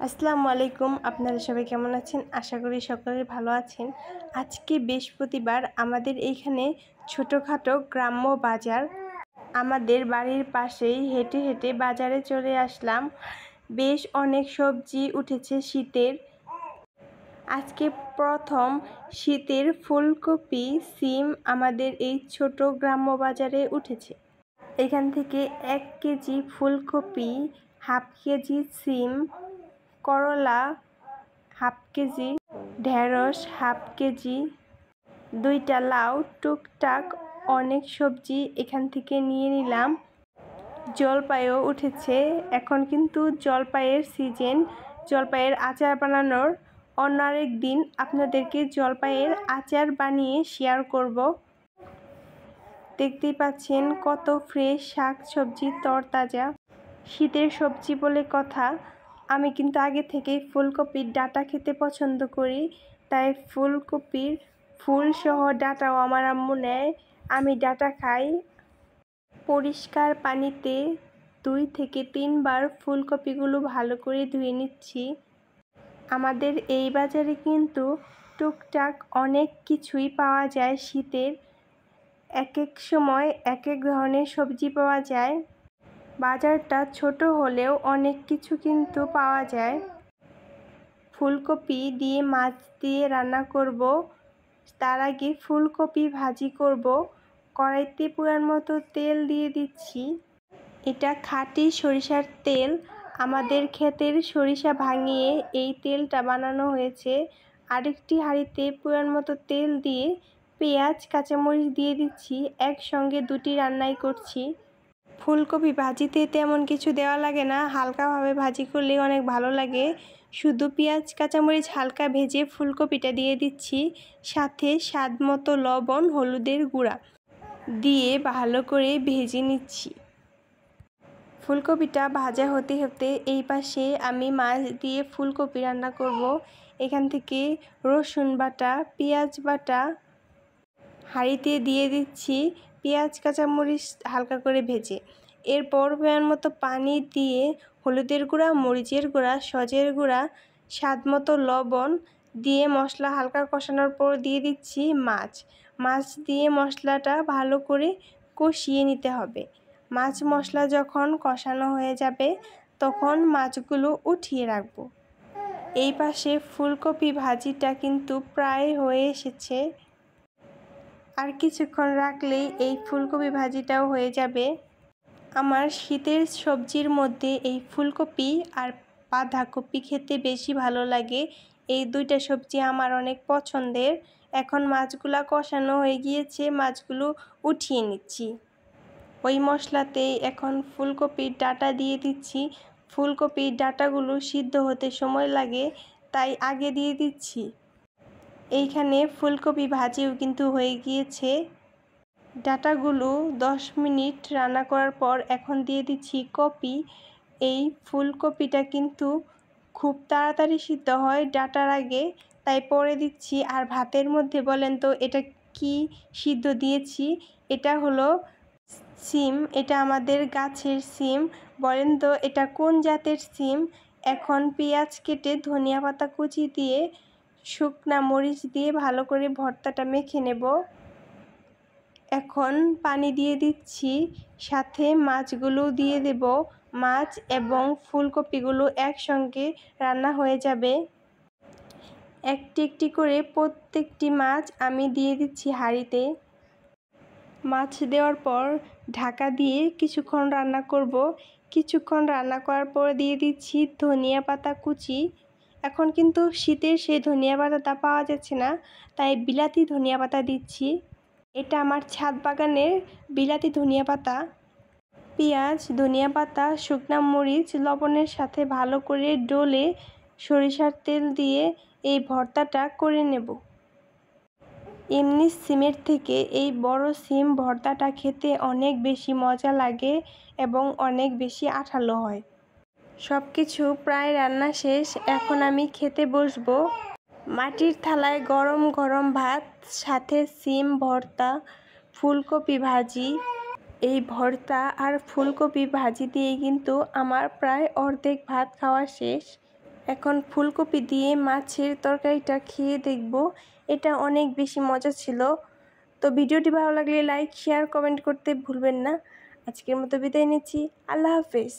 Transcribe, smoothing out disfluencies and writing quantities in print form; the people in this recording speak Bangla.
আসসালামু আলাইকুম। আপনারা সবাই কেমন আছেন? আশা করি সকলে ভালো আছেন। আজকে বৃহস্পতিবার আমাদের এইখানে ছোটোখাটো গ্রাম্য বাজার। আমাদের বাড়ির পাশেই হেঁটে হেঁটে বাজারে চলে আসলাম। বেশ অনেক সবজি উঠেছে শীতের। আজকে প্রথম শীতের ফুলকপি, সিম আমাদের এই ছোট গ্রাম্য বাজারে উঠেছে। এখান থেকে 1 কেজি ফুলকপি, হাফ কেজি সিম, করলা হাফ কেজি, ঢেঁড়স হাফ কেজি, 2টা লাউ, টুকটাক অনেক সবজি এখান থেকে নিয়ে নিলাম। জলপাইও উঠেছে, এখন কিন্তু জলপাইয়ের সিজন। জলপাইয়ের আচার বানানোর অন্য আরেক দিন আপনাদেরকে জলপাইয়ের আচার বানিয়ে শেয়ার করব। দেখতেই পাচ্ছেন কত ফ্রেশ শাক সবজি তরতাজা। শীতের সবজি বলে কথা। আমি কিন্তু আগে থেকেই ফুলকপির ডাঁটা খেতে পছন্দ করি, তাই ফুলকপির ফুলসহ ডাঁটাও আমার আম্মু নেয়, আমি ডাঁটা খাই। পরিষ্কার পানিতে 2 থেকে 3 বার ফুলকপিগুলো ভালো করে ধুয়ে নিচ্ছি। আমাদের এই বাজারে কিন্তু টুকটাক অনেক কিছুই পাওয়া যায় শীতের। এক এক সময় এক এক ধরনের সবজি পাওয়া যায়। বাজারটা ছোট হলেও অনেক কিছু কিন্তু পাওয়া যায়। ফুলকপি দিয়ে মাছ দিয়ে রান্না করব। তার আগে ফুলকপি ভাজি করব। কড়াইতে পরিমাণ মতো তেল দিয়ে দিচ্ছি। এটা খাঁটি সরিষার তেল। আমাদের ক্ষেতের সরিষা ভাঙিয়ে এই তেলটা বানানো হয়েছে। আরেকটি হাঁড়িতে পরিমাণ মতো তেল দিয়ে পেঁয়াজ, কাঁচামরিচ দিয়ে দিচ্ছি। একসঙ্গে 2টি রান্নাই করছি। ফুলকপি ভাজিতে তেমন কিছু দেওয়া লাগে না, হালকাভাবে ভাজি করলে অনেক ভালো লাগে। শুধু পেঁয়াজ কাঁচামরিচ হালকা ভেজে ফুলকপিটা দিয়ে দিচ্ছি, সাথে স্বাদ মতো লবণ, হলুদের গুঁড়া দিয়ে ভালো করে ভেজে নিচ্ছি। ফুলকপিটা ভাজা হতে হতে এই পাশে আমি মাছ দিয়ে ফুলকপি রান্না করব। এখান থেকে রসুন বাটা, পেঁয়াজ বাটা হাঁড়িতে দিয়ে দিচ্ছি, পেঁয়াজ কাঁচামরিচ হালকা করে ভেজে। এরপর পরিমাণ মতো পানি দিয়ে হলুদের গুঁড়া, মরিচের গুঁড়া, সজের গুঁড়া, স্বাদ মতো লবণ দিয়ে মশলা হালকা কষানোর পর দিয়ে দিচ্ছি মাছ দিয়ে মশলাটা ভালো করে কষিয়ে নিতে হবে। মাছ মশলা যখন কষানো হয়ে যাবে তখন মাছগুলো উঠিয়ে রাখব। এই পাশে ফুলকপি ভাজিটা কিন্তু প্রায় হয়ে এসেছে। আর কিছুক্ষণ রাখলেই এই ফুলকপি ভাজিটাও হয়ে যাবে। আমার শীতের সবজির মধ্যে এই ফুলকপি আর বাঁধাকপি খেতে বেশি ভালো লাগে। এই 2টা সবজি আমার অনেক পছন্দের। এখন মাছগুলা কষানো হয়ে গিয়েছে, মাছগুলো উঠিয়ে নিচ্ছি। ওই মশলাতেই এখন ফুলকপির ডাঁটা দিয়ে দিচ্ছি। ফুলকপির ডাঁটাগুলো সিদ্ধ হতে সময় লাগে, তাই আগে দিয়ে দিচ্ছি। এইখানে ফুলকপি ভাজিও কিন্তু হয়ে গিয়েছে। ডাঁটাগুলো 10 মিনিট রান্না করার পর এখন দিয়ে দিচ্ছি কপি। এই ফুলকপিটা কিন্তু খুব তাড়াতাড়ি সিদ্ধ হয় ডাঁটার আগে, তাই পরে দিচ্ছি। আর ভাতের মধ্যে বলেন তো এটা কি সিদ্ধ দিয়েছি? এটা হলো সিম। এটা আমাদের গাছের সিম। বলেন তো এটা কোন জাতের সিম? এখন পেঁয়াজ কেটে ধনিয়া পাতা কুচি দিয়ে শুকনা মরিচ দিয়ে ভালো করে ভর্তাটা মেখে নেব। এখন পানি দিয়ে দিচ্ছি, সাথে মাছগুলো দিয়ে দেব। মাছ এবং ফুলকপিগুলো একসঙ্গে রান্না হয়ে যাবে। একটি একটি করে প্রত্যেকটি মাছ আমি দিয়ে দিচ্ছি হাঁড়িতে। মাছ দেওয়ার পর ঢাকা দিয়ে কিছুক্ষণ রান্না করব। কিছুক্ষণ রান্না করার পর দিয়ে দিচ্ছি ধনিয়া পাতা কুচি। এখন কিন্তু শীতের সেই ধনিয়া পাতাটা পাওয়া যাচ্ছে না, তাই বিলাতি ধনিয়া পাতা দিচ্ছি। এটা আমার ছাদ বাগানের বিলাতি ধনিয়া পাতা। পেঁয়াজ, ধনিয়া পাতা, শুকনা মরিচ, লবণের সাথে ভালো করে ডলে সরিষার তেল দিয়ে এই ভর্তাটা করে নেব। এমনি সিমের থেকে এই বড় সিম ভর্তাটা খেতে অনেক বেশি মজা লাগে এবং অনেক বেশি আঠালো হয়। সব কিছু প্রায় রান্না শেষ, এখন আমি খেতে বসবো। মাটির থালায় গরম গরম ভাত, সাথে সিম ভর্তা, ফুলকপি ভাজি। এই ভর্তা আর ফুলকপি ভাজি দিয়েই কিন্তু আমার প্রায় অর্ধেক ভাত খাওয়া শেষ। এখন ফুলকপি দিয়ে মাছের তরকারিটা খেয়ে দেখব, এটা অনেক বেশি মজা ছিল। তো ভিডিওটি ভালো লাগলে লাইক, শেয়ার, কমেন্ট করতে ভুলবেন না। আজকের মতো বিদায় নিচ্ছি। আল্লাহ হাফেজ।